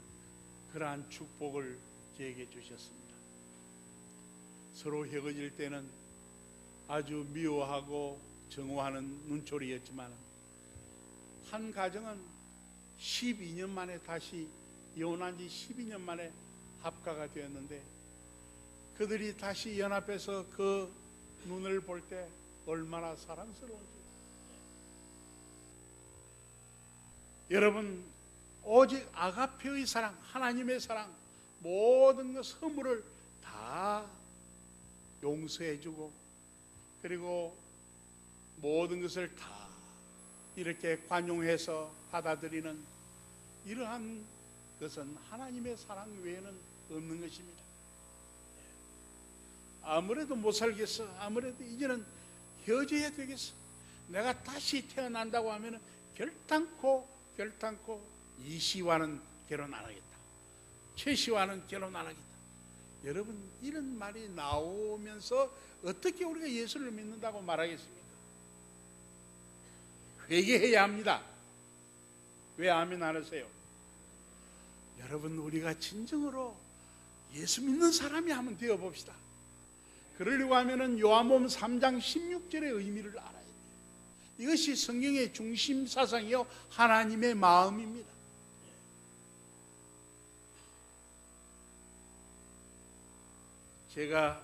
그러한 축복을 저에게 주셨습니다. 서로 헤어질 때는 아주 미워하고 정오하는 눈초리였지만 한 가정은 12년 만에 다시 이혼한 지 12년 만에 합가가 되었는데 그들이 다시 연합해서 그 눈을 볼 때 얼마나 사랑스러운지. 여러분 오직 아가페의 사랑, 하나님의 사랑, 모든 것 선물을 다 용서해주고 그리고 모든 것을 다 이렇게 관용해서 받아들이는 이러한 것은 하나님의 사랑 외에는 없는 것입니다. 아무래도 못 살겠어. 아무래도 이제는 헤어져야 되겠어. 내가 다시 태어난다고 하면 결단코 이 씨와는 결혼 안 하겠다. 최 씨와는 결혼 안 하겠다. 여러분 이런 말이 나오면서 어떻게 우리가 예수를 믿는다고 말하겠습니까? 회개해야 합니다. 왜 아멘 안 하세요? 여러분 우리가 진정으로 예수 믿는 사람이 한번 되어봅시다. 그러려고 하면 요한복음 3장 16절의 의미를 알아야 돼요. 이것이 성경의 중심 사상이요 하나님의 마음입니다. 제가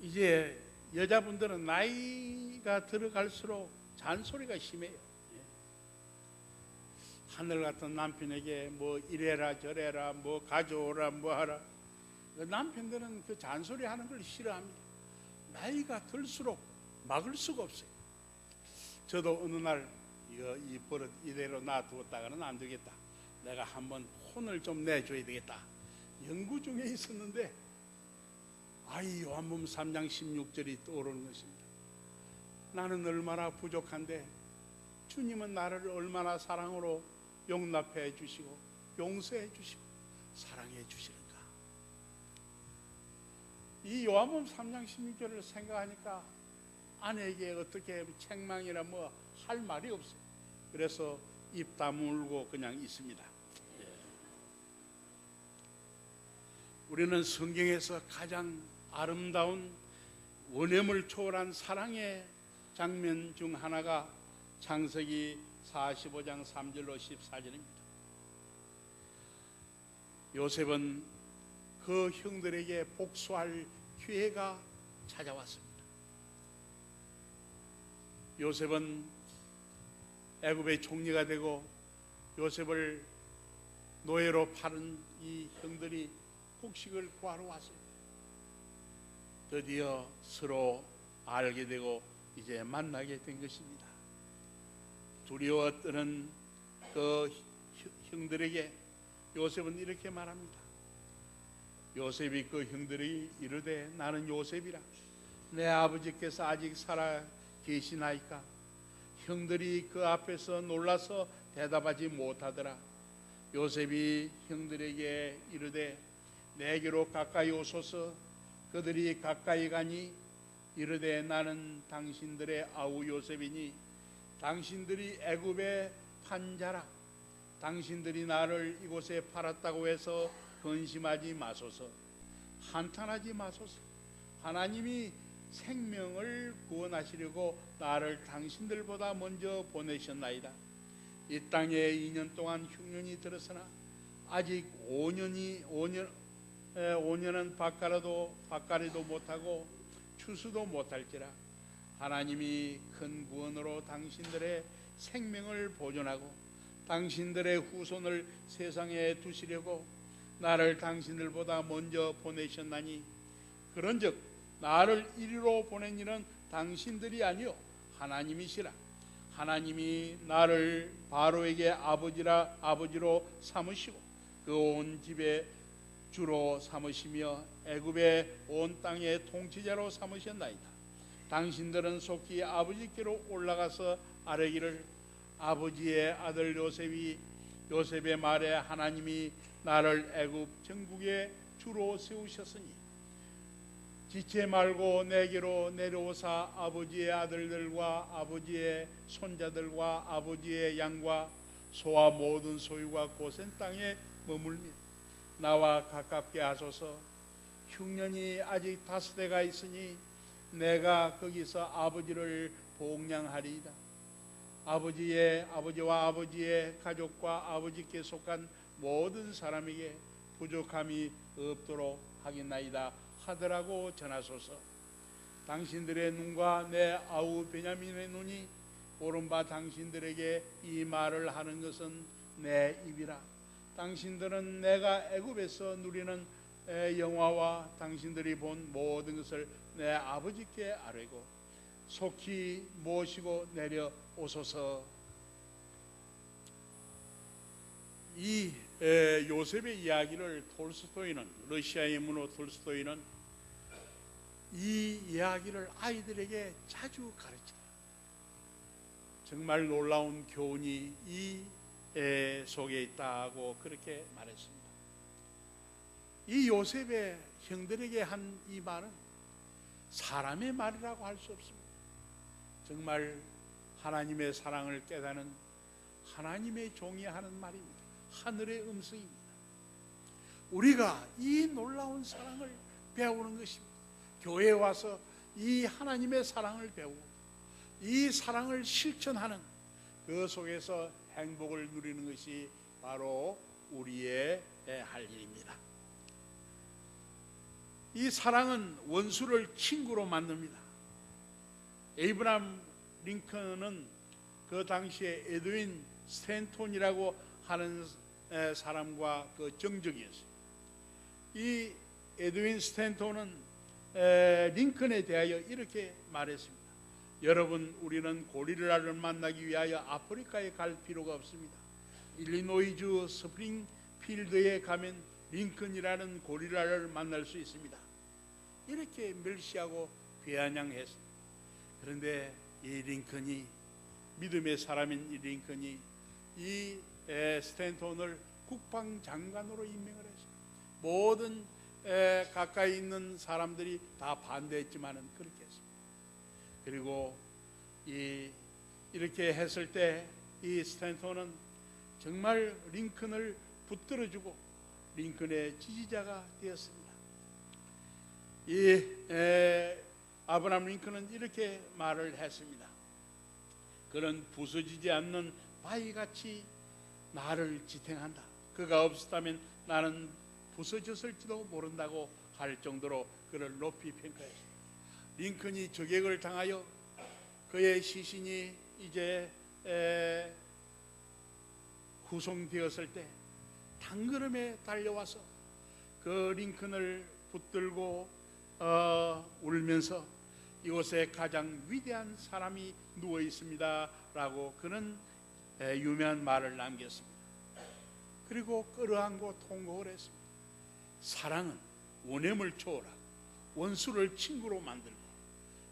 이제 여자분들은 나이가 들어갈수록 잔소리가 심해요. 하늘 같은 남편에게 뭐 이래라 저래라 뭐 가져오라 뭐 하라. 남편들은 그 잔소리 하는 걸 싫어합니다. 나이가 들수록 막을 수가 없어요. 저도 어느 날 이 버릇 이대로 놔두었다가는 안 되겠다. 내가 한번 혼을 좀 내줘야 되겠다. 연구 중에 있었는데 이 요한복음 3장 16절이 떠오르는 것입니다. 나는 얼마나 부족한데 주님은 나를 얼마나 사랑으로 용납해 주시고 용서해 주시고 사랑해 주시는가. 이 요한복음 3장 16절을 생각하니까 아내에게 어떻게 책망이라 뭐 할 말이 없어요. 그래서 입 다물고 그냥 있습니다. 우리는 성경에서 가장 아름다운 원념을 초월한 사랑의 장면 중 하나가 창세기 45장 3절로 14절입니다. 요셉은 그 형들에게 복수할 기회가 찾아왔습니다. 요셉은 애굽의 총리가 되고 요셉을 노예로 파는 이 형들이 곡식을 구하러 왔어요. 드디어 서로 알게 되고 이제 만나게 된 것입니다. 두려워 떠는 그 형들에게 요셉은 이렇게 말합니다. 요셉이 그 형들이 이르되 나는 요셉이라 내 아버지께서 아직 살아 계시나이까. 형들이 그 앞에서 놀라서 대답하지 못하더라. 요셉이 형들에게 이르되 내게로 가까이 오소서. 그들이 가까이 가니 이르되 나는 당신들의 아우 요셉이니 당신들이 애굽의 판자라. 당신들이 나를 이곳에 팔았다고 해서 근심하지 마소서. 한탄하지 마소서. 하나님이 생명을 구원하시려고 나를 당신들보다 먼저 보내셨나이다. 이 땅에 2년 동안 흉년이 들었으나 아직 5년은 밭가리도 못하고 추수도 못할지라 하나님이 큰 구원으로 당신들의 생명을 보존하고 당신들의 후손을 세상에 두시려고 나를 당신들보다 먼저 보내셨나니, 그런즉 나를 이리로 보낸 이는 당신들이 아니요 하나님이시라. 하나님이 나를 바로에게 아버지로 삼으시고 그 온 집의 주로 삼으시며 애굽의 온 땅의 통치자로 삼으셨나이다. 당신들은 속히 아버지께로 올라가서 아뢰기를, 아버지의 아들 요셉의 말에 하나님이 나를 애굽 전국의 주로 세우셨으니 지체 말고 내게로 내려오사 아버지의 아들들과 아버지의 손자들과 아버지의 양과 소와 모든 소유가 고센 땅에 머물며 나와 가깝게 하소서. 흉년이 아직 5해가 있으니 내가 거기서 아버지를 복량하리이다. 아버지와 아버지의 가족과 아버지께 속한 모든 사람에게 부족함이 없도록 하겠나이다 하더라고 전하소서. 당신들의 눈과 내 아우 베냐민의 눈이 오른바 당신들에게 이 말을 하는 것은 내 입이라. 당신들은 내가 애굽에서 누리는 영화와 당신들이 본 모든 것을 내 아버지께 아뢰고 속히 모시고 내려오소서. 이 요셉의 이야기를 러시아의 문호 톨스토이는 이 이야기를 아이들에게 자주 가르쳐요. 정말 놀라운 교훈이 이 속에 있다고 그렇게 말했습니다. 이 요셉의 형들에게 한 이 말은 사람의 말이라고 할 수 없습니다. 정말 하나님의 사랑을 깨닫는 하나님의 종이 하는 말입니다. 하늘의 음성입니다. 우리가 이 놀라운 사랑을 배우는 것입니다. 교회에 와서 이 하나님의 사랑을 배우고 이 사랑을 실천하는 그 속에서 행복을 누리는 것이 바로 우리의 할 일입니다. 이 사랑은 원수를 친구로 만듭니다. 에이브람 링컨은 그 당시에 에드윈 스탠톤이라고 하는 사람과 그 정적이었어요. 이 에드윈 스탠톤은 링컨에 대하여 이렇게 말했습니다. 여러분, 우리는 고릴라를 만나기 위하여 아프리카에 갈 필요가 없습니다. 일리노이주 스프링필드에 가면 링컨이라는 고릴라를 만날 수 있습니다. 이렇게 멸시하고 비아냥했습니다. 그런데 이 링컨이, 믿음의 사람인 이 링컨이 이 스탠톤을 국방장관으로 임명을 했어요. 모든 가까이 있는 사람들이 다 반대했지만은 그렇게 했습니다. 그리고 이렇게 했을 때 이 스탠톤은 정말 링컨을 붙들어주고 링컨의 지지자가 되었습니다. 아브라함 링컨은 이렇게 말을 했습니다. 그는 부서지지 않는 바위같이 나를 지탱한다. 그가 없었다면 나는 부서졌을지도 모른다고 할 정도로 그를 높이 평가했습니다. 링컨이 저격을 당하여 그의 시신이 이제 후송되었을 때 단걸음에 달려와서 그 링컨을 붙들고 울면서 이곳에 가장 위대한 사람이 누워 있습니다 라고 그는 유명한 말을 남겼습니다. 그리고 끌어안고 통곡을 했습니다. 사랑은 원념을 초월하고 원수를 친구로 만들고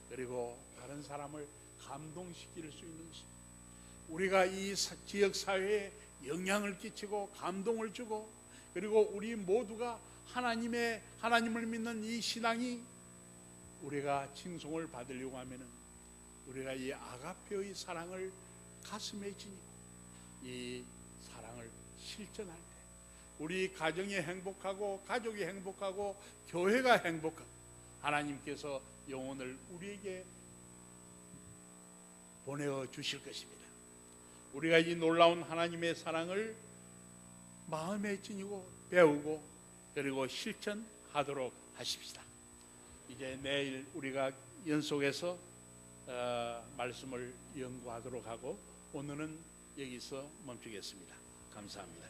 그리고 다른 사람을 감동시킬 수 있는 것입니다. 우리가 이 지역사회에 영향을 끼치고 감동을 주고 그리고 우리 모두가 하나님을 믿는 이 신앙이 우리가 칭송을 받으려고 하면은 우리가 이 아가페의 사랑을 가슴에 지니고 이 사랑을 실천할 때 우리 가정이 행복하고 가족이 행복하고 교회가 행복하고 하나님께서 영혼을 우리에게 보내어 주실 것입니다. 우리가 이 놀라운 하나님의 사랑을 마음에 지니고 배우고 그리고 실천하도록 하십시다. 이제 내일 우리가 연속해서 말씀을 연구하도록 하고 오늘은 여기서 멈추겠습니다. 감사합니다.